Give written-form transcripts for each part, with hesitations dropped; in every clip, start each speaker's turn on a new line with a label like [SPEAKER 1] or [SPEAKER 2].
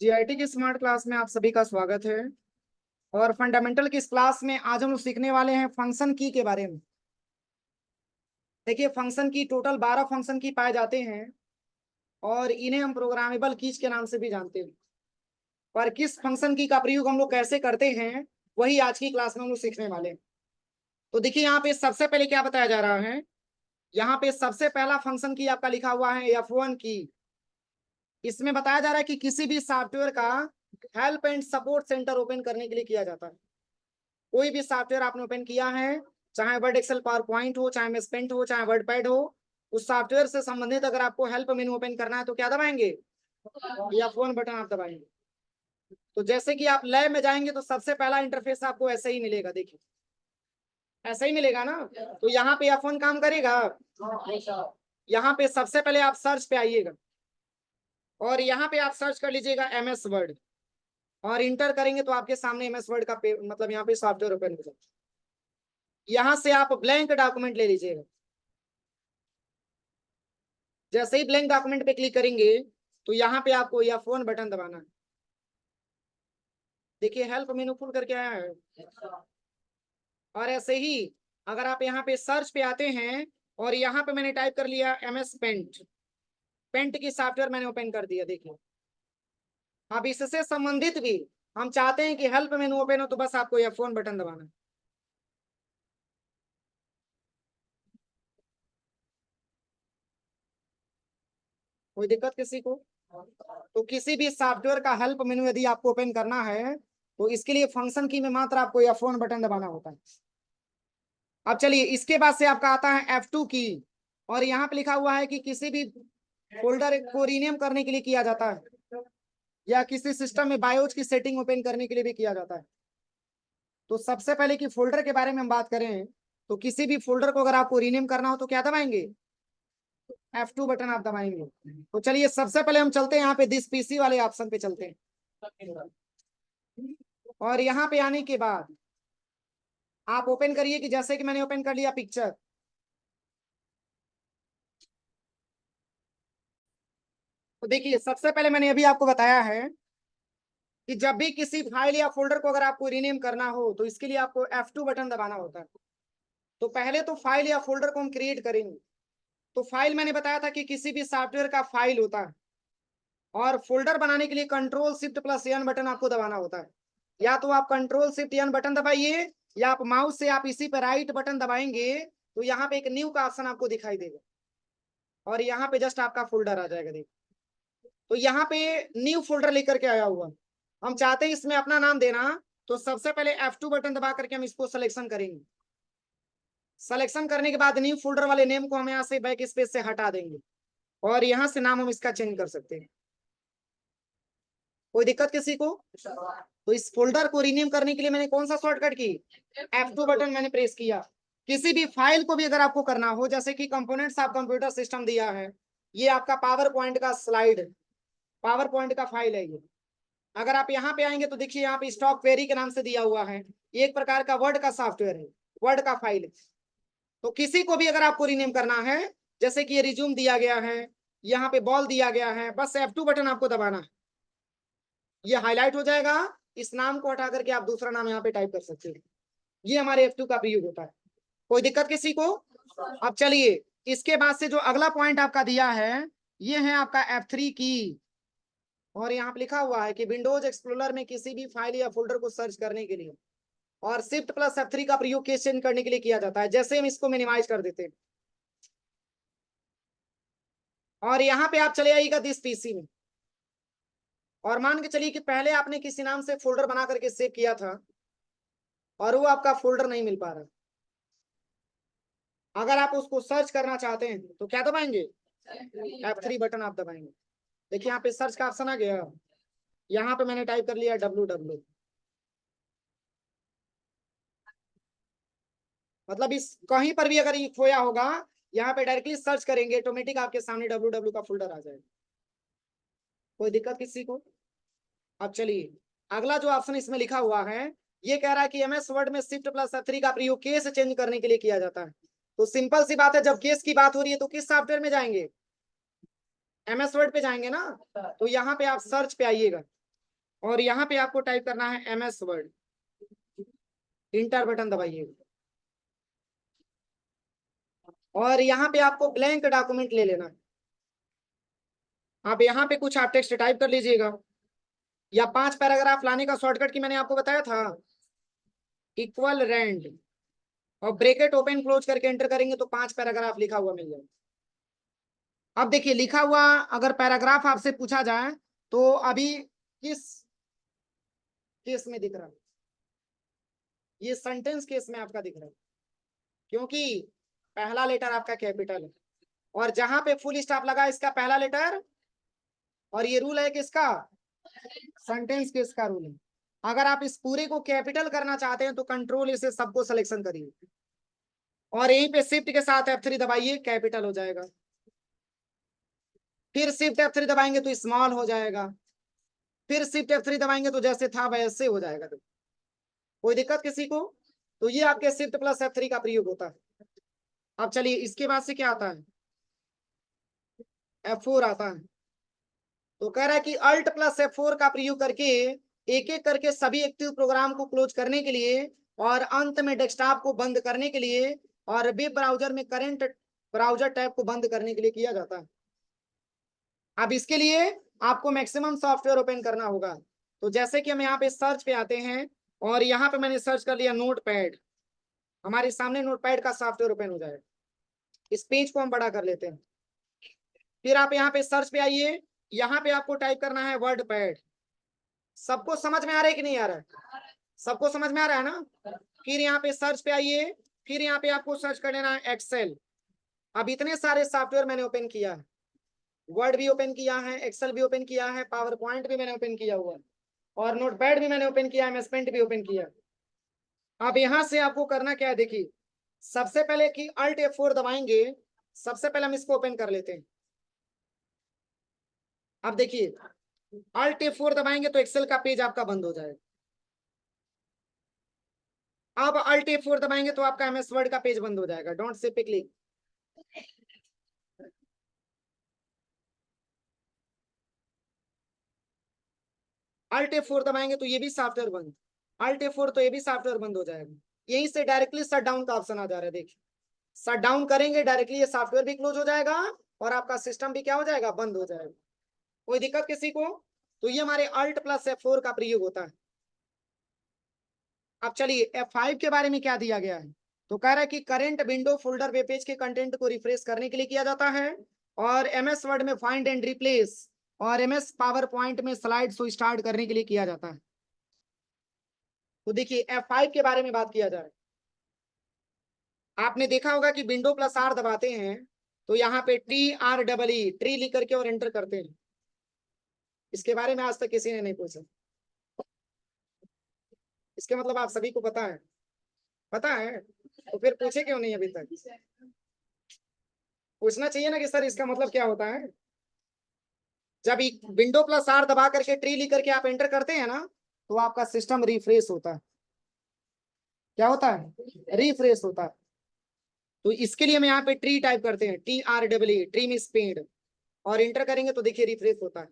[SPEAKER 1] GIT की smart class में आप सभी का स्वागत है। और फंडामेंटल की इस क्लास में आज हम लोग सीखने वाले हैं फंक्शन की के बारे में। देखिए, फंक्शन की टोटल 12 फंक्शन की पाए जाते हैं और इन्हें हम प्रोग्रामेबल कीज के नाम से भी जानते हैं। पर किस फंक्शन की का प्रयोग हम लोग कैसे करते हैं, वही आज की क्लास में हम लोग सीखने वाले हैं। तो देखिए, यहाँ पे सबसे पहले क्या बताया जा रहा है। यहाँ पे सबसे पहला फंक्शन की आपका लिखा हुआ है F1 की। इसमें बताया जा रहा है कि किसी भी सॉफ्टवेयर का help and support centre open करने के लिए किया जाता है। कोई भी सॉफ्टवेयर आपने ओपन किया है, चाहे वर्ड एक्सेल पावर पॉइंट हो, चाहे एमएस पेंट हो, चाहे वर्ड पैड हो, उस सॉफ्टवेयर से संबंधित अगर आपको हेल्प मेनू ओपन करना है तो क्या दबाएंगे? या फोन बटन आप दबाएंगे। तो जैसे कि आप लैब में जाएंगे तो सबसे पहला इंटरफेस आपको ऐसे ही मिलेगा। देखिए, ऐसा ही मिलेगा ना। तो यहाँ पे फोन काम करेगा। यहाँ पे सबसे पहले आप सर्च पे आइएगा और यहाँ पे आप सर्च कर लीजिएगा MS वर्ड और इंटर करेंगे तो आपके सामने MS वर्ड का मतलब यहाँ पे सॉफ्टवेयर ओपन हो जाएगा। यहाँ से आप ब्लैंक डॉक्यूमेंट ले लीजिएगा। जैसे ही ब्लैंक डॉक्यूमेंट पे क्लिक करेंगे तो यहाँ पे आपको यह फोन बटन दबाना है। देखिए, हेल्प मेनू फुल करके आया है। और ऐसे ही अगर आप यहाँ पे सर्च पे आते हैं और यहाँ पे मैंने टाइप कर लिया MS पेंट, पेंट की सॉफ्टवेयर मैंने ओपन कर दिया। देखिए, अब इससे संबंधित भी हम चाहते हैं कि हेल्प मेनू ओपन हो तो बस आपको यह फोन बटन दबाना है। कोई दिक्कत किसी को? तो किसी भी सॉफ्टवेयर का हेल्प मेनू यदि आपको ओपन करना है तो इसके लिए फंक्शन की में मात्र आपको यह फोन बटन दबाना होता है। अब चलिए, इसके बाद से आपका आता है F2 की। और यहाँ पे लिखा हुआ है कि किसी भी फोल्डर को रीनेम करने के लिए किया जाता है या किसी सिस्टम में बायोस की सेटिंग ओपन करने के लिए भी किया जाता है। तो सबसे पहले कि फोल्डर के बारे में हम बात करें तो किसी भी फोल्डर को अगर आपको रीनेम करना हो तो क्या दबाएंगे? F2 बटन आप दबाएंगे। तो चलिए, सबसे पहले हम चलते हैं यहाँ पे दिस PC वाले ऑप्शन पे चलते हैं। और यहाँ पे आने के बाद आप ओपन करिए कि जैसे कि मैंने ओपन कर लिया पिक्चर। तो देखिए, सबसे पहले मैंने अभी आपको बताया है कि जब भी किसी फाइल या फोल्डर को अगर आपको रीनेम करना हो तो इसके लिए आपको F2 बटन दबाना होता है। तो पहले तो फाइल या फोल्डर को हम क्रिएट करेंगे। तो फाइल मैंने बताया था कि किसी भी सॉफ्टवेयर का फाइल होता है और फोल्डर बनाने के लिए Ctrl+Shift+N बटन आपको दबाना होता है। या तो आप Ctrl+Shift+N बटन दबाइए या आप माउस से आप इसी पर राइट बटन दबाएंगे तो यहाँ पे एक न्यू का ऑप्शन आपको दिखाई देगा और यहाँ पे जस्ट आपका फोल्डर आ जाएगा। देखिए, तो यहाँ पे न्यू फोल्डर लेकर के आया हुआ। हम चाहते हैं इसमें अपना नाम देना। तो सबसे पहले F2 बटन दबा करके हम इसको सिलेक्शन करेंगे। सिलेक्शन करने के बाद न्यू फोल्डर वाले नेम को हम यहाँ से बैक स्पेस से हटा देंगे और यहाँ से नाम हम इसका चेंज कर सकते हैं। कोई दिक्कत किसी को? तो इस फोल्डर को रीनेम करने के लिए मैंने कौन सा शॉर्टकट की? F2 बटन मैंने प्रेस किया। किसी भी फाइल को भी अगर आपको करना हो, जैसे कि कंपोनेंट्स ऑफ कंप्यूटर सिस्टम दिया है, ये आपका पावर पॉइंट का स्लाइड, पावर पॉइंट का फाइल है ये। अगर आप यहाँ पे आएंगे तो देखिए, यहाँ पे स्टॉक क्वेरी के नाम से दिया हुआ है। ये एक प्रकार का वर्ड का सॉफ्टवेयर है, वर्ड का फाइल है। तो किसी को भी अगर आपको रीनेम करना है, जैसे कि ये रिज्यूम दिया गया है, यहाँ पे बॉल दिया गया है, बस F2 बटन आपको दबाना है। ये हाईलाइट हो जाएगा। इस नाम को हटा करके आप दूसरा नाम यहाँ पे टाइप कर सकते हैं। ये हमारे F2 का प्रयोग होता है। कोई दिक्कत किसी को? अब चलिए, इसके बाद से जो अगला पॉइंट आपका दिया है, ये है आपका F3 की। और यहाँ पे लिखा हुआ है कि विंडोज एक्सप्लोरर में किसी भी फाइल या फोल्डर को सर्च करने के लिए और Shift+F3 का प्रयोग केस चेंज करने के लिए किया जाता है। जैसे हम इसको मिनिमाइज कर देते हैं और यहाँ पे आप चले आइएगा दिस PC में और मान के चलिए कि पहले आपने किसी नाम से फोल्डर बना करके सेव किया था और वो आपका फोल्डर नहीं मिल पा रहा। अगर आप उसको सर्च करना चाहते हैं तो क्या दबाएंगे? F3 बटन आप दबाएंगे। देखिए, यहाँ पे सर्च का ऑप्शन आ गया। यहाँ पे मैंने टाइप कर लिया www। मतलब इस कहीं पर भी अगर ये खोया होगा, यहाँ पे डायरेक्टली सर्च करेंगे, ऑटोमेटिक आपके सामने www का फोल्डर आ जाएगा। कोई दिक्कत किसी को? अब चलिए, अगला जो ऑप्शन इसमें लिखा हुआ है, ये कह रहा है कि MS वर्ड में Shift+F3 का प्रयोग केस चेंज करने के लिए किया जाता है। तो सिंपल सी बात है, जब केस की बात हो रही है तो किस सॉफ्टवेयर में जाएंगे? MS वर्ड पे जाएंगे ना। तो यहाँ पे आप सर्च पे आइएगा और यहाँ पे आपको टाइप करना है MS वर्ड, इंटर बटन दबाइए और यहाँ पे आपको ब्लैंक डॉक्यूमेंट ले लेना है। आप यहाँ पे कुछ आप टेक्स्ट टाइप कर लीजिएगा या 5 पैराग्राफ लाने का शॉर्टकट की मैंने आपको बताया था, इक्वल रैंड और ब्रेकेट ओपन क्लोज करके एंटर करेंगे तो 5 पैराग्राफ लिखा हुआ मिल जाएगा। अब देखिए लिखा हुआ अगर पैराग्राफ आपसे पूछा जाए तो अभी किस केस में दिख रहा है, ये सेंटेंस केस में आपका दिख रहा है क्योंकि पहला लेटर आपका कैपिटल है और जहां पे फुल स्टॉप लगा इसका पहला लेटर, और ये रूल है किसका, सेंटेंस केस का रूल है। अगर आप इस पूरे को कैपिटल करना चाहते हैं तो कंट्रोल इसे सबको सिलेक्शन करिए और यहीं पे शिफ्ट के साथ F3 दबाइए, कैपिटल हो जाएगा। फिर शिफ्ट F3 दबाएंगे तो स्मॉल हो जाएगा, फिर शिफ्ट F3 दबाएंगे तो जैसे था वैसे हो जाएगा। तो कोई दिक्कत किसी को? तो ये आपके शिफ्ट प्लस F3 का प्रयोग होता है। अब चलिए इसके बाद से क्या आता है, F4 आता है। तो कह रहा है कि अल्ट प्लस F4 का प्रयोग करके एक एक करके सभी एक्टिव प्रोग्राम को क्लोज करने के लिए और अंत में डेस्कटॉप को बंद करने के लिए और वेब ब्राउजर में करंट ब्राउजर टैब को बंद करने के लिए किया जाता है। अब इसके लिए आपको मैक्सिमम सॉफ्टवेयर ओपन करना होगा। तो जैसे कि हम यहाँ पे सर्च पे आते हैं और यहाँ पे मैंने सर्च कर लिया नोटपैड, हमारे सामने नोटपैड का सॉफ्टवेयर ओपन हो जाएगा। इस पेज को हम बड़ा कर लेते हैं। फिर आप यहाँ पे सर्च पे आइए, यहाँ पे आपको टाइप करना है वर्ड पैड। सबको समझ में आ रहा है कि नहीं आ रहा है? सबको समझ में आ रहा है ना? फिर यहाँ पे सर्च पे आइए, फिर यहाँ पे आपको सर्च कर लेना है एक्सेल। अब इतने सारे सॉफ्टवेयर मैंने ओपन किया है, वर्ड भी ओपन किया है, एक्सेल भी ओपन किया है, पावर पॉइंट भी मैंने ओपन किया हुआ है और नोटपैड भी मैंने ओपन किया है, MS पेंट भी ओपन किया। अब यहाँ से आपको करना क्या है, देखिए सबसे पहले कि अल्ट F4 दबाएंगे, सबसे पहले हम इसको ओपन कर लेते हैं। अब देखिए अल्ट F4 दबाएंगे तो एक्सेल का पेज आपका बंद हो जाएगा। अब अल्ट F4 दबाएंगे तो आपका MS वर्ड का पेज बंद हो जाएगा। डोंट से पे क्लिक। अल्ट F4 दबाएंगे तो ये भी सॉफ्टवेयर बंद, अल्ट F4 तो ये भी सॉफ्टवेयर बंद हो जाएगा। यहीं से डायरेक्टली शट डाउन का ऑप्शन आ जा रहा है, देखिए शट डाउन करेंगे डायरेक्टली ये सॉफ्टवेयर भी क्लोज हो जाएगा और आपका सिस्टम भी क्या हो जाएगा, बंद हो जाएगा। कोई दिक्कत किसी को? तो ये हमारे अल्ट प्लस F4 का प्रयोग होता है। अब चलिए F5 के बारे में क्या दिया गया है, तो कह रहा है कि current window folder web page के कंटेंट को रिफ्रेश करने के लिए किया जाता है और MS वर्ड में फाइंड एंड रिप्लेस और MS पावर पॉइंट में स्लाइड शो स्टार्ट करने के लिए किया जाता है। तो देखिए F5 के बारे में बात किया जा रहा है। आपने देखा होगा कि विंडो प्लस R दबाते हैं तो यहाँ पे TREE ट्री लिख करके और एंटर करते हैं। इसके बारे में आज तक किसी ने नहीं पूछा, इसके मतलब आप सभी को पता है। पता है तो फिर पूछे क्यों नहीं अभी तक? पूछना चाहिए ना कि सर इसका मतलब क्या होता है। जब विंडो प्लस R दबा करके ट्री लिख करके आप एंटर करते हैं ना तो आपका सिस्टम रिफ्रेश होता है। क्या होता है? रिफ्रेश होता है। तो इसके लिए हम यहाँ पे ट्री टाइप करते हैं, TREE ट्री में स्पीड और एंटर करेंगे तो देखिए रिफ्रेश होता है।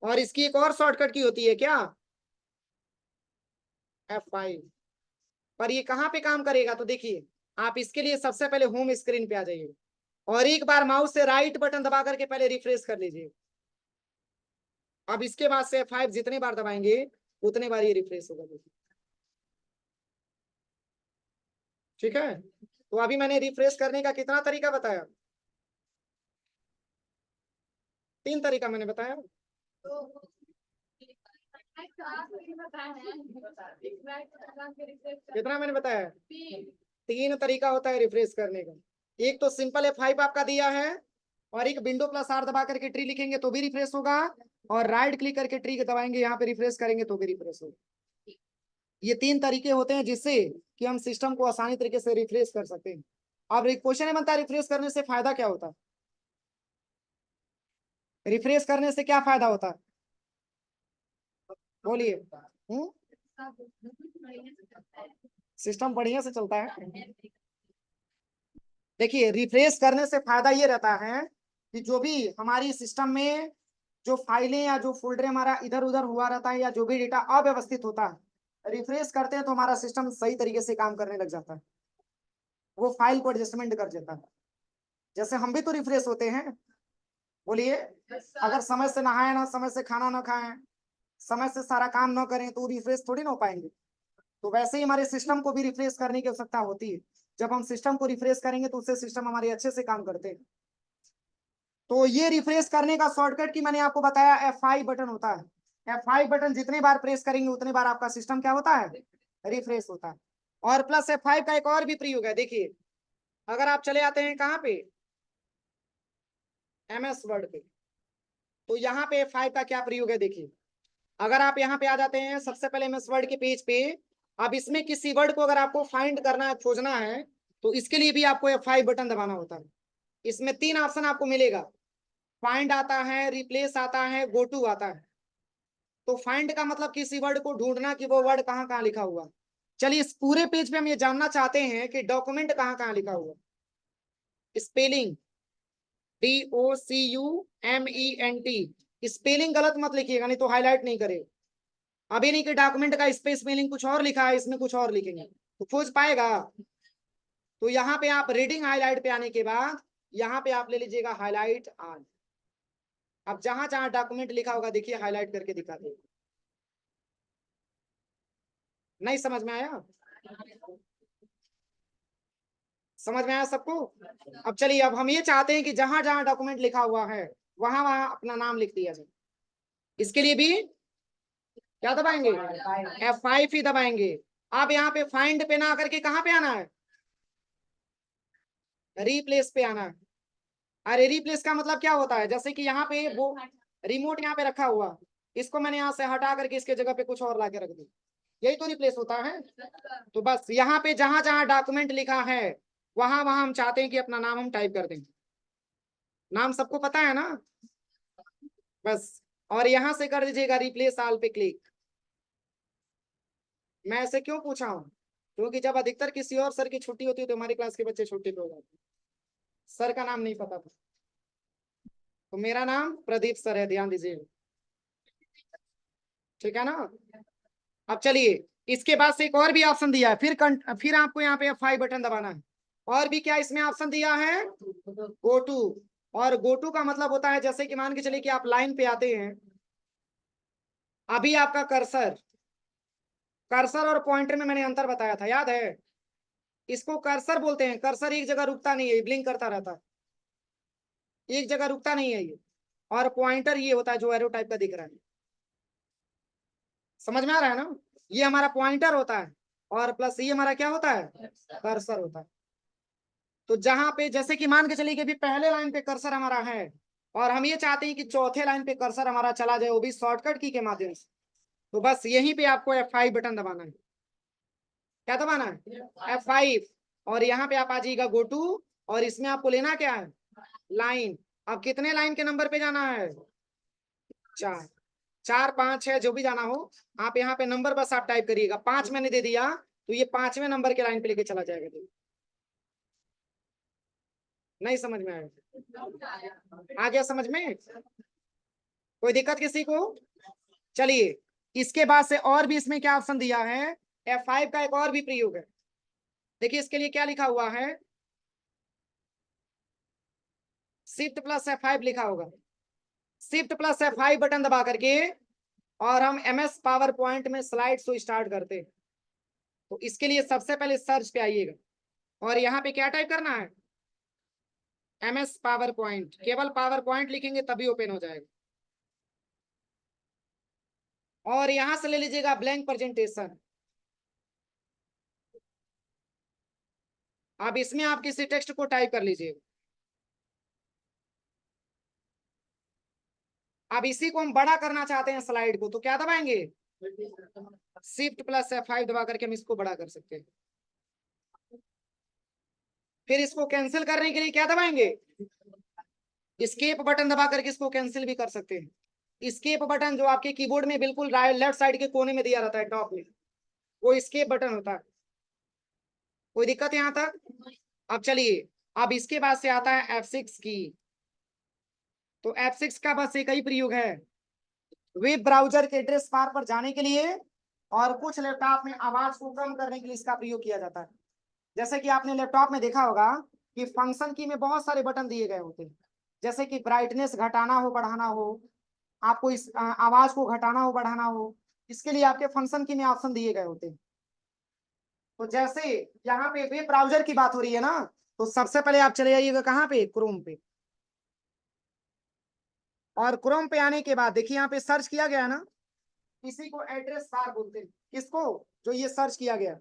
[SPEAKER 1] और इसकी एक और शॉर्टकट की होती है क्या, F5। पर ये कहाँ पे काम करेगा, तो देखिए आप इसके लिए सबसे पहले होम स्क्रीन पे आ जाइए और एक बार माउस से राइट बटन दबा करके पहले रिफ्रेश कर लीजिए। अब इसके बाद से F5 जितने बार दबाएंगे उतने बार ये रिफ्रेश होगा। ठीक है, तो अभी मैंने रिफ्रेश करने का कितना तरीका बताया, 3 तरीका मैंने बताया। कितना मैंने बताया? 3 तरीका होता है रिफ्रेश करने का। एक तो सिंपल F5 आपका दिया है और एक विंडो प्लस R दबा करके ट्री लिखेंगे तो भी रिफ्रेश होगा और राइट क्लिक करके ट्री दबाएंगे यहाँ पे रिफ्रेश करेंगे तो भी रिफ्रेश होगा। ये 3 तरीके होते हैं जिससे कि हम सिस्टम को आसानी तरीके से रिफ्रेश कर सकते हैं। अब एक क्वेश्चन है बनता है रिफ्रेश करने से फायदा क्या होता है, रिफ्रेश करने से क्या फायदा होता है, बोलिए। सिस्टम बढ़िया से चलता है। देखिए रिफ्रेश करने से फायदा ये रहता है कि जो भी हमारी सिस्टम में जो फाइलें या जो फोल्डर हमारा इधर उधर हुआ रहता है या जो भी डेटा अव्यवस्थित होता है, रिफ्रेश करते हैं तो हमारा सिस्टम सही तरीके से काम करने लग जाता है, वो फाइल को एडजस्टमेंट कर देता है। जैसे हम भी तो रिफ्रेश होते हैं, बोलिए। अगर समय से नहाए ना, समय से खाना ना खाएं, समय से सारा काम ना करें तो रिफ्रेश थोड़ी ना हो पाएंगे। तो वैसे ही हमारे सिस्टम को भी रिफ्रेश करने की आवश्यकता होती है। जब हम सिस्टम को रिफ्रेश करेंगे तो उससे सिस्टम हमारे अच्छे से काम करते हैं। तो ये रिफ्रेश करने का शॉर्टकट की मैंने आपको बताया F5 बटन होता है। F5 बटन जितने बार प्रेस करेंगे उतने बार आपका सिस्टम क्या होता है, रिफ्रेश होता है। और प्लस F5 का एक और भी प्रयोग है, देखिए। अगर आप चले आते हैं कहाँ पे, MS वर्ड पे, तो यहाँ पे F5 का क्या प्रयोग है, देखिए। अगर आप यहाँ पे आ जाते हैं सबसे पहले MS वर्ड के पेज पे, अब इसमें किसी वर्ड को अगर आपको फाइंड करना है, खोजना है, तो इसके लिए भी आपको F5 बटन दबाना होता है। इसमें 3 ऑप्शन आपको मिलेगा, फाइंड आता है, रिप्लेस आता है, गो टू आता है। तो फाइंड का मतलब किसी वर्ड को ढूंढना कि वो वर्ड कहाँ कहाँ लिखा हुआ। चलिए इस पूरे पेज पे हम ये जानना चाहते हैं कि डॉक्यूमेंट कहाँ कहाँ लिखा हुआ। स्पेलिंग DOCUMENT, स्पेलिंग गलत मत लिखिएगा, नहीं तो हाईलाइट नहीं करेगा। अभी नहीं कि डॉक्यूमेंट का स्पेस स्पेलिंग कुछ और लिखा है, इसमें कुछ और लिखेंगे तो खोज पाएगा। तो यहाँ पे आप रीडिंग हाईलाइट पे आने के बाद यहाँ पे आप ले लीजिएगा हाईलाइट ऑल। अब जहां जहां डॉक्यूमेंट लिखा होगा देखिए हाईलाइट करके दिखा दे। नहीं समझ में आया, समझ में आया सबको। अब चलिए, अब हम ये चाहते हैं कि जहां जहां डॉक्यूमेंट लिखा हुआ है वहां वहां अपना नाम लिख दिया जाए। इसके लिए भी क्या दबाएंगे, F5 ही दबाएंगे। अब यहाँ पे फाइंड पे ना करके कहाँ पे आना है, रिप्लेस पे आना है। अरे रिप्लेस का मतलब क्या होता है, जैसे कि यहाँ पे वो रिमोट यहाँ पे रखा हुआ, इसको मैंने यहाँ से हटा करके इसके जगह पे कुछ और ला के रख दी, यही तो रिप्लेस होता है। तो बस यहाँ पे जहां जहां डॉक्यूमेंट लिखा है वहां वहां हम चाहते हैं कि अपना नाम हम टाइप कर दें। नाम सबको पता है ना, बस। और यहां से कर दीजिएगा रिप्लेस ऑल पे क्लिक। मैं ऐसे क्यों पूछा हूँ, क्योंकि जब अधिकतर किसी और सर की छुट्टी होती है तो हमारी क्लास के बच्चे छुट्टी पे हो जाते हैं, सर का नाम नहीं पता था। तो मेरा नाम प्रदीप सर है, ध्यान दीजिए, ठीक है ना। अब चलिए, इसके बाद से एक और भी ऑप्शन दिया है, फिर आपको यहाँ पे F5 बटन दबाना है। और भी क्या इसमें ऑप्शन दिया है, गो टू। और गो टू का मतलब होता है, जैसे कि मान के चलिए कि आप लाइन पे आते हैं, अभी आपका कर्सर, कर्सर और पॉइंटर में मैंने अंतर बताया था, याद है। इसको कर्सर बोलते हैं, कर्सर एक जगह रुकता नहीं है, ब्लिंक करता रहता है, एक जगह रुकता नहीं है ये। और पॉइंटर ये होता है जो एरो टाइप का दिख रहा है, समझ में आ रहा है ना। ये हमारा पॉइंटर होता है, और प्लस ये हमारा क्या होता है, कर्सर होता है। तो जहां पे जैसे कि मान के चलिए कि अभी पहले लाइन पे कर्सर हमारा है, और हम ये चाहते हैं कि चौथे लाइन पे कर्सर हमारा चला जाए, वो भी शॉर्टकट की के माध्यम से, तो बस यहीं पे आपको F5 बटन दबाना है। क्या दबाना है, F5। और यहाँ पे आप आ जाइएगा गो टू, और इसमें आपको लेना क्या है, लाइन। अब कितने लाइन के नंबर पे जाना है, 4, 4, 5, 6 जो भी जाना हो, आप यहाँ पे नंबर बस आप टाइप करिएगा। 5 मैंने दे दिया तो ये 5वें नंबर के लाइन पे लेके चला जाएगा। नहीं समझ में आया, आ गया समझ में, कोई दिक्कत किसी को। चलिए, इसके बाद से और भी इसमें क्या ऑप्शन दिया है, F5 का एक और भी प्रयोग है। देखिए इसके लिए क्या लिखा हुआ है, शिफ्ट प्लस F5 लिखा होगा। शिफ्ट प्लस F5 बटन दबा करके और हम MS पावर पॉइंट में स्लाइड शो स्टार्ट करते हैं। तो इसके लिए सबसे पहले सर्च पे आइएगा और यहाँ पे क्या टाइप करना है, MS पावर पॉइंट। केवल पावर पॉइंट लिखेंगे तभी ओपन हो जाएगा। और यहां से ले लीजिएगा ब्लैंक प्रेजेंटेशन। अब इसमें आप किसी टेक्स्ट को टाइप कर लीजिए। अब इसी को हम बड़ा करना चाहते हैं स्लाइड को, तो क्या दबाएंगे, शिफ्ट प्लस F5 दबा करके हम इसको बड़ा कर सकते हैं। फिर इसको कैंसिल करने के लिए क्या दबाएंगे, एस्केप बटन दबा करके इसको कैंसिल भी कर सकते हैं। एस्केप बटन जो आपके कीबोर्ड में बिल्कुल लेफ्ट साइड के कोने में दिया रहता है टॉप में, वो एस्केप बटन होता है। कोई दिक्कत यहाँ तक। अब चलिए, अब इसके बाद से आता है F6 की। तो F6 का बस एक ही प्रयोग है, वेब ब्राउजर के एड्रेस बार पर जाने के लिए और कुछ लैपटॉप में आवाज को कम करने के लिए इसका प्रयोग किया जाता है। जैसे कि आपने लैपटॉप में देखा होगा कि फंक्शन की में बहुत सारे बटन दिए गए होते हैं, जैसे कि ब्राइटनेस घटाना हो बढ़ाना हो, आपको इस आवाज को घटाना हो बढ़ाना हो, इसके लिए आपके फंक्शन की में ऑप्शन दिए गए होते हैं। तो जैसे यहाँ पे वेब ब्राउजर की बात हो रही है ना, तो सबसे पहले आप चले जाइएगा कहाँ पे, क्रोम पे। और क्रोम पे आने के बाद देखिए यहाँ पे सर्च किया गया है ना, इसी को एड्रेस बार बोलते हैं। किसको? जो ये सर्च किया गया।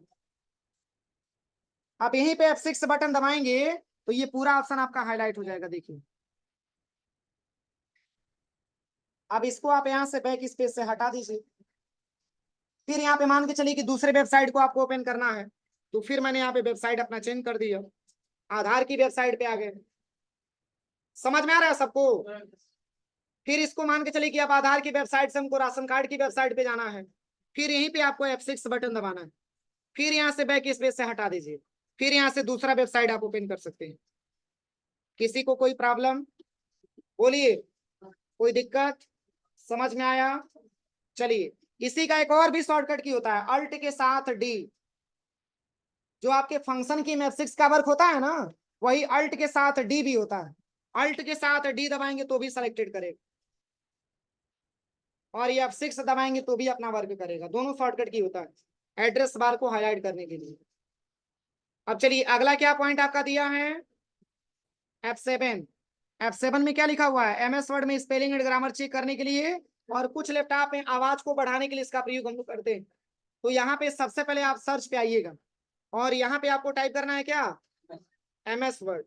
[SPEAKER 1] आप यहीं पे F6 बटन दबाएंगे तो ये पूरा ऑप्शन आपका हाईलाइट हो जाएगा। देखिए अब इसको आप यहाँ से बैक स्पेस से हटा दीजिए। फिर यहाँ पे मान के चलिए कि दूसरे वेबसाइट को आपको ओपन करना है, तो फिर मैंने यहाँ पे वेबसाइट अपना चेंज कर दिया, आधार की वेबसाइट पे आ गए। समझ में आ रहा है सबको? फिर इसको मान के चलिए कि अब आधार की वेबसाइट से हमको राशन कार्ड की वेबसाइट पे जाना है, फिर यहीं पे आपको F6 बटन दबाना है। फिर यहाँ से बैक स्पेस से हटा दीजिए, फिर यहाँ से दूसरा वेबसाइट आप ओपन कर सकते हैं। किसी को कोई प्रॉब्लम? बोलिए, कोई दिक्कत? समझ में आया? चलिए, इसी का एक और भी शॉर्टकट की होता है, अल्ट के साथ डी। जो आपके फंक्शन की F6 का वर्क होता है ना, वही अल्ट के साथ डी भी होता है। अल्ट के साथ डी दबाएंगे तो भी सिलेक्टेड करेगा, और ये F6 दबाएंगे तो भी अपना वर्क करेगा। दोनों शॉर्टकट की होता है एड्रेस बार को हाईलाइट करने के लिए। अब चलिए अगला क्या पॉइंट आपका दिया है, F7। F7 में क्या लिखा हुआ है, MS वर्ड में स्पेलिंग एंड ग्रामर चेक करने के लिए और कुछ लैपटॉप में आवाज को बढ़ाने के लिए इसका प्रयोग हम लोग करते हैं। तो यहाँ पे सबसे पहले आप सर्च पे आइएगा और यहाँ पे आपको टाइप करना है क्या, MS वर्ड।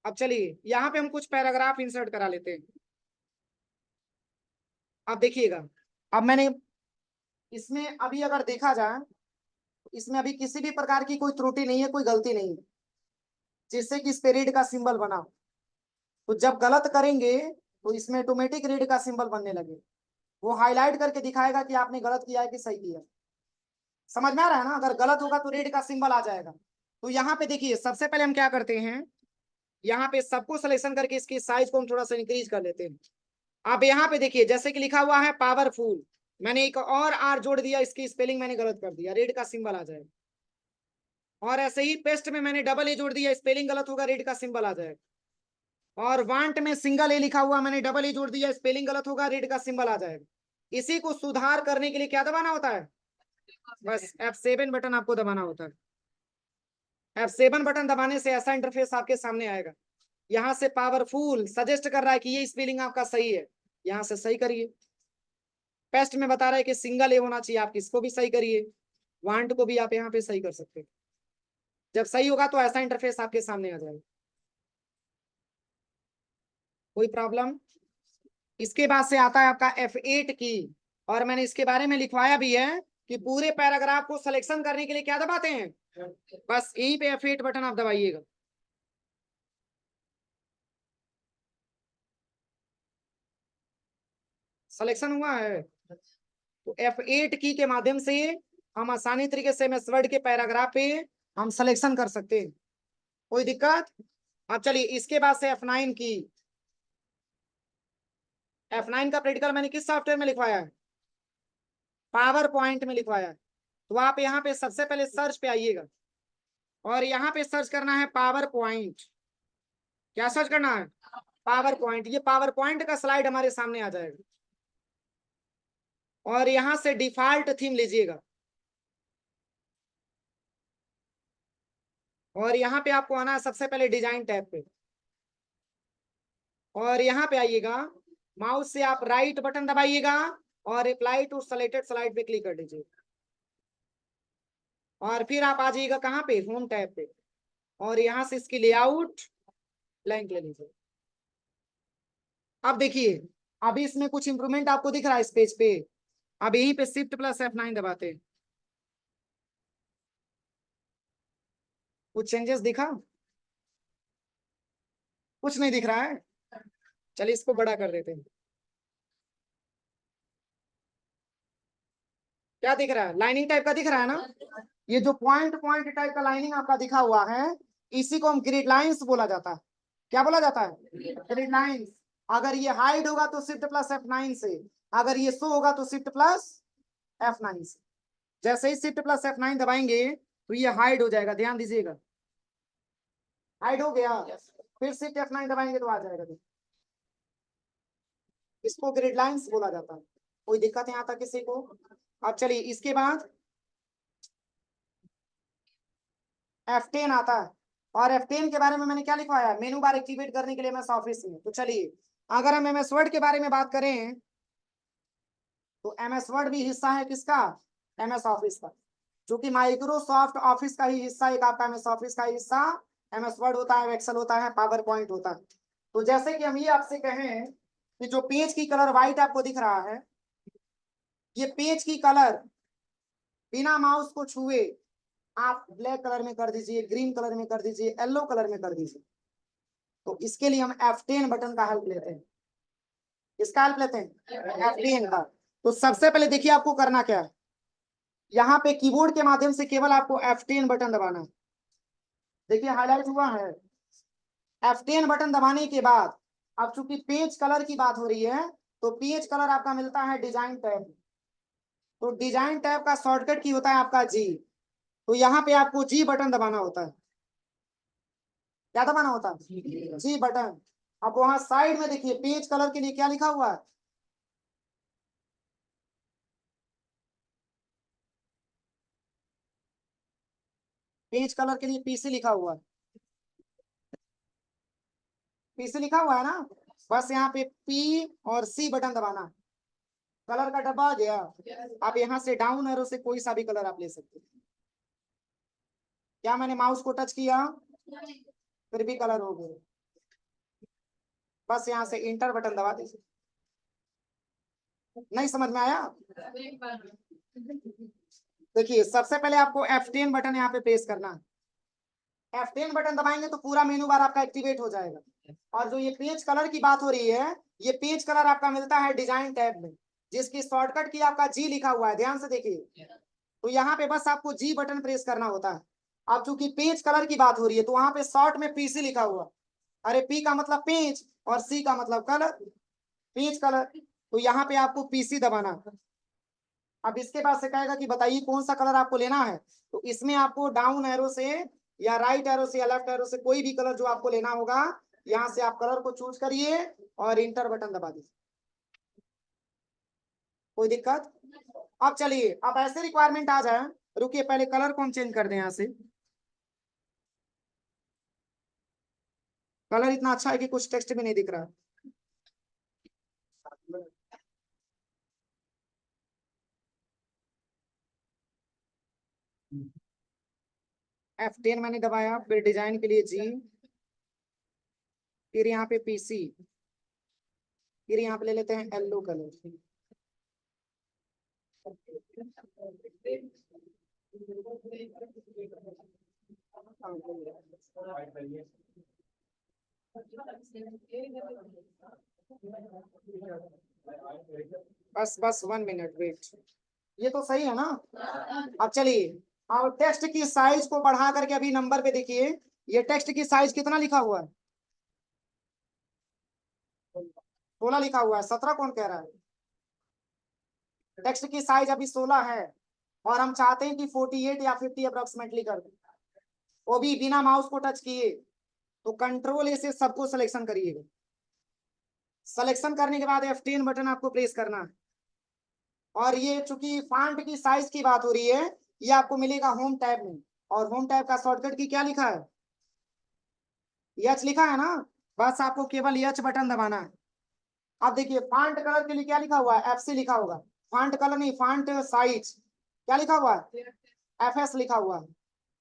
[SPEAKER 1] अब चलिए यहाँ पे हम कुछ पैराग्राफ इंसर्ट करा लेते हैं। अब देखिएगा, अब मैंने इसमें अभी अगर देखा जाए, इसमें अभी किसी भी प्रकार की कोई त्रुटि नहीं है, कोई गलती नहीं है जिससे कि इस पे रीड का सिंबल बना। तो जब गलत करेंगे तो इसमें ऑटोमेटिक रीड का सिंबल बनने लगे, वो हाईलाइट करके दिखाएगा कि आपने गलत किया है कि सही किया। समझ में आ रहा है ना? अगर गलत होगा तो रीड का सिंबल आ जाएगा। तो यहाँ पे देखिए सबसे पहले हम क्या करते हैं, यहाँ पे सबको सिलेक्शन करके इसकी साइज को हम थोड़ा सा इंक्रीज कर लेते हैं। अब यहाँ पे देखिए जैसे कि लिखा हुआ है पावरफुल, मैंने एक और आर जोड़ दिया, इसकी स्पेलिंग मैंने गलत कर दिया, रीड का सिंबल आ जाएगा। और ऐसे ही पेस्ट में मैंने डबल ए जोड़ दिया, स्पेलिंग गलत होगा, रीड का सिंबल आ जाएगा। और वांट में सिंगल ए लिखा हुआ, मैंने डबल ए जोड़ दिया, स्पेलिंग गलत होगा, रीड का सिंबल आ जाएगा। इसी को सुधार करने के लिए क्या दबाना होता है, बस F7 बटन आपको दबाना होता है। F7 बटन दबाने से ऐसा इंटरफेस आपके सामने आएगा। यहाँ से पावरफुल सजेस्ट कर रहा है कि ये स्पेलिंग आपका सही है, यहाँ से सही करिए। पेस्ट में बता रहा है कि सिंगल ए होना चाहिए, आप इसको भी सही करिए, वांट को भी आप यहाँ पे सही कर सकते हैं। जब सही होगा तो ऐसा इंटरफेस आपके सामने आ जाएगा। कोई प्रॉब्लम? इसके बाद से आता है आपका F8 की, और मैंने इसके बारे में लिखवाया भी है कि पूरे पैराग्राफ को सिलेक्शन करने के लिए क्या दबाते हैं, बस यहीं पे F8 बटन आप दबाइएगा। सिलेक्शन हुआ है तो F8 की के माध्यम से हम आसानी तरीके से MS वर्ड के पैराग्राफ पे हम सिलेक्शन कर सकते हैं। कोई दिक्कत? अब चलिए इसके बाद से F9 की। F9 का प्रैक्टिकल मैंने किस सॉफ्टवेयर में लिखवाया है, पावर पॉइंट में लिखवाया है। तो आप यहाँ पे सबसे पहले सर्च पे आइएगा और यहाँ पे सर्च करना है पावर पॉइंट। क्या सर्च करना है, पावर पॉइंट। ये पावर पॉइंट का स्लाइड हमारे सामने आ जाएगा और यहाँ से डिफॉल्ट थीम लीजिएगा और यहाँ पे आपको आना है सबसे पहले डिजाइन टैब पे, और यहाँ पे आइएगा, माउस से आप राइट बटन दबाइएगा और अप्लाई टू सिलेक्टेड स्लाइड पे क्लिक कर दीजिए। और फिर आप आ जाइएगा कहाँ पे, होम टैब पे, और यहाँ से इसकी लेआउट ब्लैंक ले लीजिए। अब देखिए अभी इसमें कुछ इंप्रूवमेंट आपको दिख रहा है इस पेज पे। अब यहीं पे शिफ्ट प्लस F9 दबाते हैं, कुछ चेंजेस दिखा? कुछ नहीं दिख रहा है। चलिए इसको बड़ा कर देते हैं। क्या दिख रहा है? लाइनिंग टाइप का दिख रहा है ना? ये जो पॉइंट पॉइंट टाइप का लाइनिंग आपका दिखा हुआ है, इसी को हम ग्रिड लाइंस बोला जाता है। क्या बोला जाता है? Grid lines. अगर ये हाइड होगा तो शिफ्ट प्लस F9 से, अगर ये शो होगा तो शिफ्ट प्लस F9 से। जैसे ही शिफ्ट प्लस F9 दबाएंगे तो ये हाइड हो जाएगा, ध्यान दीजिएगा। हाइड हो गया, फिर शिफ्ट F9 दबाएंगे तो आ जाएगा। इसको ग्रिड लाइंस बोला जाता है। कोई दिक्कत है यहाँ तक किसी को? अब चलिए इसके बाद F10 आता है, और F10 के बारे में मैंने क्या लिखवाया है? मेनू बार एक्टिवेट करने के लिए MS ऑफिस में। तो चलिए अगर हम MS वर्ड के बारे में बात करें तो MS वर्ड भी हिस्सा है किसका? MS ऑफिस का, जो कि माइक्रोसॉफ्ट ऑफिस का ही हिस्सा, एक आपका MS ऑफिस का हिस्सा MS वर्ड होता है, एक्सेल होता है, पावर पॉइंट होता है। तो जैसे कि हम ये आपसे कहें कि जो पेज की कलर व्हाइट आपको दिख रहा है, ये पेज की कलर बिना माउस को छुए आप ब्लैक कलर में कर दीजिए, ग्रीन कलर में कर दीजिए, येलो कलर में कर दीजिए। तो इसके लिए हम F10 बटन का हेल्प लेते हैं। किसका हेल्प लेते हैं? F10 का। तो सबसे पहले देखिए आपको करना क्या है, यहाँ पे कीबोर्ड के माध्यम से केवल आपको F10 बटन दबाना है। देखिए हाईलाइट हुआ है। F10 बटन दबाने के बाद अब चूंकि पेज कलर की बात हो रही है, तो पेज कलर आपका मिलता है डिजाइन टैब। तो डिजाइन टैब का शॉर्टकट की होता है आपका जी। तो यहाँ पे आपको जी बटन दबाना होता है। क्या दबाना होता है? जी बटन। अब वहां साइड में देखिए पेज कलर के लिए क्या लिखा हुआ है? पेज कलर के लिए पीसी लिखा हुआ है। पीसी लिखा हुआ है ना? बस यहाँ पे पी और सी बटन दबाना है। कलर का डब्बा आ गया। आप यहाँ से डाउन एरो से कोई सा भी कलर आप ले सकते हैं। क्या मैंने माउस को टच किया फिर भी कलर हो गया? बस यहाँ से इंटर बटन दबा दीजिए। नहीं समझ में आया? देखिए सबसे पहले आपको F10 बटन यहाँ पे प्रेस करना है। F10 बटन दबाएंगे तो पूरा मेनू बार आपका एक्टिवेट हो जाएगा। और जो ये पेज कलर की बात हो रही है, ये पेज कलर आपका मिलता है डिजाइन टैब में, जिसकी शॉर्टकट की आपका जी लिखा हुआ है, ध्यान से देखिए। तो यहाँ पे बस आपको जी बटन प्रेस करना होता है। अब चूंकि पेज कलर की बात हो रही है तो वहां पे शॉर्ट में पीसी लिखा हुआ। अरे पी का मतलब पेज और सी का मतलब कलर, पेज कलर। तो यहाँ पे आपको पीसी दबाना। अब इसके बाद से कहेगा कि बताइए कौन सा कलर आपको लेना है। तो इसमें आपको डाउन एरो से या राइट एरो से या लेफ्ट एरो से कोई भी कलर जो आपको लेना होगा, यहाँ से आप कलर को चूज करिए और इंटर बटन दबा दीजिए। कोई दिक्कत? अब चलिए अब ऐसे रिक्वायरमेंट आ जाए, रुकिए पहले कलर को हम चेंज कर दें यहाँ से। कलर इतना अच्छा है कि कुछ टेक्स्ट भी नहीं दिख रहा। F10 मैंने दबाया, फिर डिजाइन के लिए जी, फिर यहाँ पे पीसी, फिर यहाँ पे ले लेते हैं येलो कलर। बस बस 1 मिनट वेट। ये तो सही है ना? अब चलिए अब टेक्स्ट की साइज को बढ़ा करके अभी नंबर पे देखिए, ये टेक्स्ट की साइज कितना लिखा हुआ है? 16 लिखा हुआ है। 17 कौन कह रहा है? टेक्स्ट की साइज अभी 16 है, और हम चाहते हैं कि 48 या 50 अप्रोक्सीमेटली कर दें, वो भी बिना माउस को टच किए। तो कंट्रोल ए से सबको सिलेक्शन करिएगा। सिलेक्शन करने के बाद F10 बटन आपको प्रेस करना है। और ये चूंकि फॉन्ट की साइज की बात हो रही है, ये आपको मिलेगा होम टैब में। और होम टैब का शॉर्टकट की क्या लिखा है? यच लिखा है ना? बस आपको केवल यच बटन दबाना है। अब देखिए फॉन्ट कलर के लिए क्या लिखा हुआ है? FC लिखा होगा। फॉन्ट कलर नहीं, फॉन्ट साइज क्या लिखा हुआ है? FS लिखा हुआ है।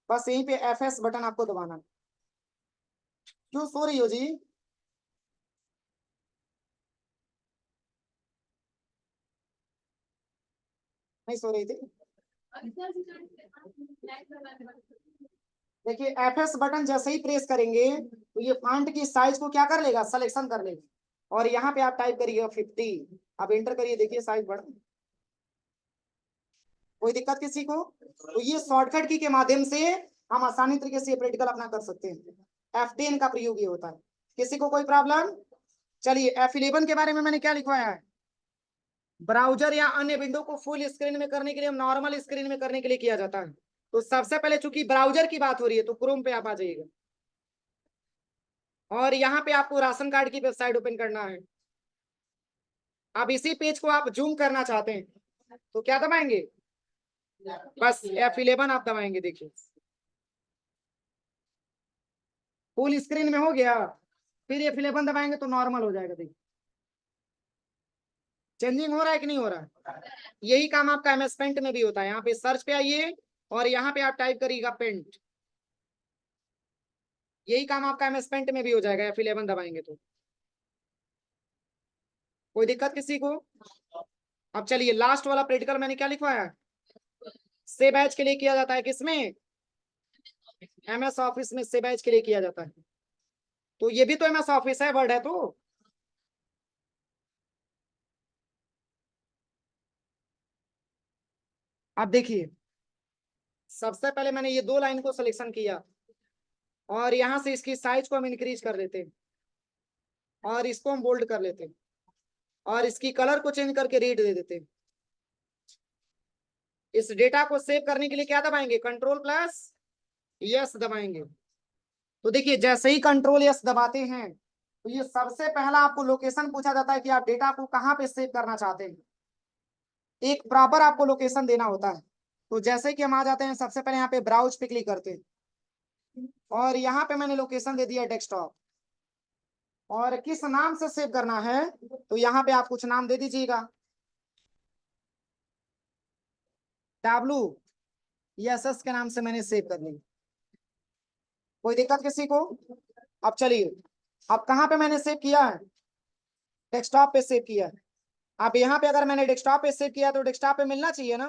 [SPEAKER 1] बस यहीं पे FS बटन आपको दबाना है। क्यों सो रही हो जी? नहीं सो रही थी? देखिए FS बटन जैसे ही प्रेस करेंगे तो ये फॉन्ट की साइज को क्या कर लेगा? सिलेक्शन कर लेगा। और यहाँ पे आप टाइप करिए 50। अब एंटर करिए, देखिए साइज बढ़। कोई दिक्कत किसी को? तो ये शॉर्टकट की के माध्यम से हम आसानी तरीके से प्रैक्टिकल अपना कर सकते हैं। F10 का प्रयोग ये होता है। किसी को कोई प्रॉब्लम? चलिए F11 के बारे में मैंने क्या लिखवाया है? ब्राउजर या अन्य विंडो को फुल स्क्रीन में करने के लिए नॉर्मल स्क्रीन में करने के लिए किया जाता है। तो सबसे पहले चूंकि ब्राउजर की बात हो रही है तो क्रोम पे आप आ जाइएगा और यहाँ पे आपको राशन कार्ड की वेबसाइट ओपन करना है। अब इसी पेज को आप जूम करना चाहते हैं तो क्या दबाएंगे? बस F11 आप दबाएंगे। देखिए फुल स्क्रीन में हो गया, फिर F11 दबाएंगे तो नॉर्मल हो जाएगा। देखिए चेंजिंग हो रहा है कि नहीं हो रहा है? यही काम आपका MS पेंट में भी होता है। यहाँ पे सर्च पे आइए और यहाँ पे आप टाइप करिएगा पेंट। यही काम आपका MS पेंट में भी हो जाएगा F11 दबाएंगे तो। कोई दिक्कत किसी को? अब चलिए लास्ट वाला प्रैक्टिकल मैंने क्या लिखवाया है? सेव एज के लिए किया जाता है। किसमें? MS ऑफिस में सेव एज के लिए किया जाता है। तो ये भी तो MS ऑफिस है, वर्ड है तो। अब देखिए सबसे पहले मैंने ये 2 लाइन को सिलेक्शन किया और यहां से इसकी साइज को हम इंक्रीज कर देते हैं और इसको हम बोल्ड कर लेते हैं और इसकी कलर को चेंज करके रेड दे देते हैं। इस डेटा को सेव करने के लिए क्या दबाएंगे? Ctrl+S दबाएंगे। तो देखिए जैसे ही Ctrl+S दबाते हैं तो ये सबसे पहला आपको लोकेशन पूछा जाता है कि आप डेटा को कहाँ पे सेव करना चाहते हैं। एक प्रॉपर आपको लोकेशन देना होता है। तो जैसे कि हम आ जाते हैं सबसे पहले यहाँ पे ब्राउज पे क्लिक करते हैं और यहाँ पे मैंने लोकेशन दे दिया डेस्कटॉप। और किस नाम से सेव करना है तो यहाँ पे आप कुछ नाम दे दीजिएगा। WSS के नाम से मैंने सेव कर ली। कोई दिक्कत किसी को? अब चलिए अब कहाँ पे मैंने सेव किया है? डेस्कटॉप पे सेव किया है। अब यहाँ पे अगर मैंने डेस्कटॉप पे सेव किया तो डेस्कटॉप पे मिलना चाहिए ना।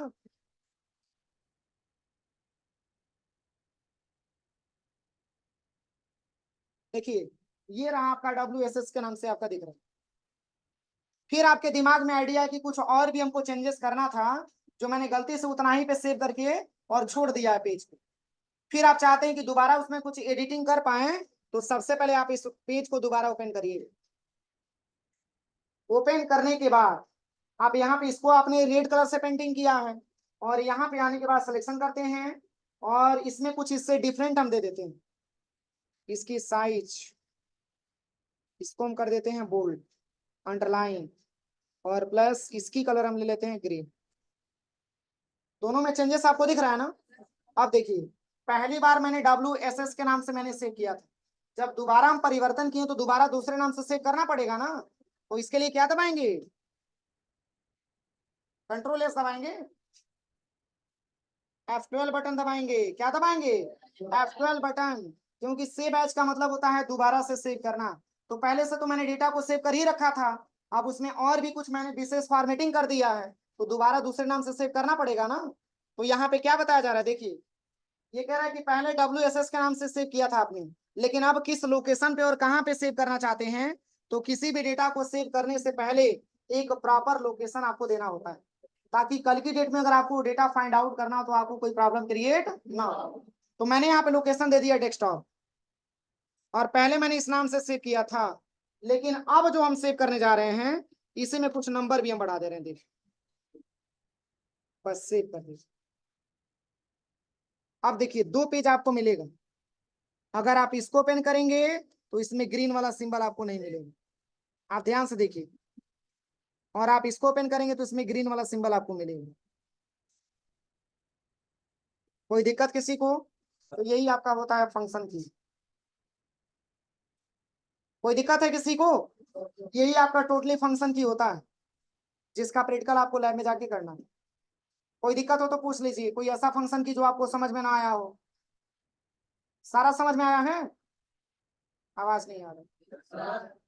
[SPEAKER 1] देखिए ये रहा आपका WSS के नाम से आपका दिख रहा है। फिर आपके दिमाग में आइडिया है कि कुछ और भी हमको चेंजेस करना था जो मैंने गलती से उतना ही पे सेव करके और छोड़ दिया है पेज पे। फिर आप चाहते हैं कि दोबारा उसमें कुछ एडिटिंग कर पाए तो सबसे पहले आप इस पेज को दोबारा ओपन करिए। ओपन करने के बाद आप यहाँ पे इसको आपने रेड कलर से पेंटिंग किया है और यहाँ पे आने के बाद सिलेक्शन करते हैं और इसमें कुछ इससे डिफरेंट हम दे देते हैं। इसकी साइज इसको हम कर देते हैं बोल्ड, अंडरलाइन और प्लस इसकी कलर हम ले लेते हैं ग्रीन। दोनों में चेंजेस आपको दिख रहा है ना? अब देखिए पहली बार मैंने WSS के नाम से मैंने सेव किया था। जब दोबारा हम परिवर्तन किए तो दोबारा दूसरे नाम से सेव करना पड़ेगा ना। तो इसके लिए क्या दबाएंगे? Ctrl+S दबाएंगे। F12 बटन दबाएंगे। क्या दबाएंगे? F12 button. क्योंकि सेव एज का मतलब होता है दोबारा से सेव करना। तो पहले से तो मैंने डेटा को सेव कर ही रखा था। अब उसमें और भी कुछ मैंने विशेष फॉर्मेटिंग कर दिया है तो दोबारा दूसरे नाम से सेव करना पड़ेगा ना। तो यहाँ पे क्या बताया जा रहा है? देखिए ये कह रहा है कि पहले WSS के नाम से सेव किया था आपने, लेकिन अब किस लोकेशन पे और कहाँ पे सेव करना चाहते हैं। तो किसी भी डेटा को सेव करने से पहले एक प्रॉपर लोकेशन आपको देना होता है ताकि कल की डेट में अगर आपको डेटा फाइंड आउट करना हो तो आपको कोई प्रॉब्लम क्रिएट ना हो। तो मैंने यहाँ पे लोकेशन दे दिया डेस्कटॉप और पहले मैंने इस नाम से सेव किया था, लेकिन अब जो हम सेव करने जा रहे हैं इसी में कुछ नंबर भी हम बढ़ा दे रहे हैं। देखिए बस सेव कर दीजिए। अब देखिए 2 पेज आपको मिलेगा। अगर आप इसको ओपन करेंगे तो इसमें ग्रीन वाला सिंबल आपको नहीं मिलेगा। आप ध्यान से देखिए। और आप इसको ओपन करेंगे तो इसमें ग्रीन वाला सिंबल आपको मिलेगा। कोई दिक्कत किसी को? तो यही आपका होता है फंक्शन की। कोई दिक्कत है किसी को? यही आपका टोटली फंक्शन की होता है जिसका प्रैक्टिकल आपको लैब में जाके करना है। कोई दिक्कत हो तो पूछ लीजिए। कोई ऐसा फंक्शन की जो आपको समझ में ना आया हो? सारा समझ में आया है? आवाज नहीं आ रही।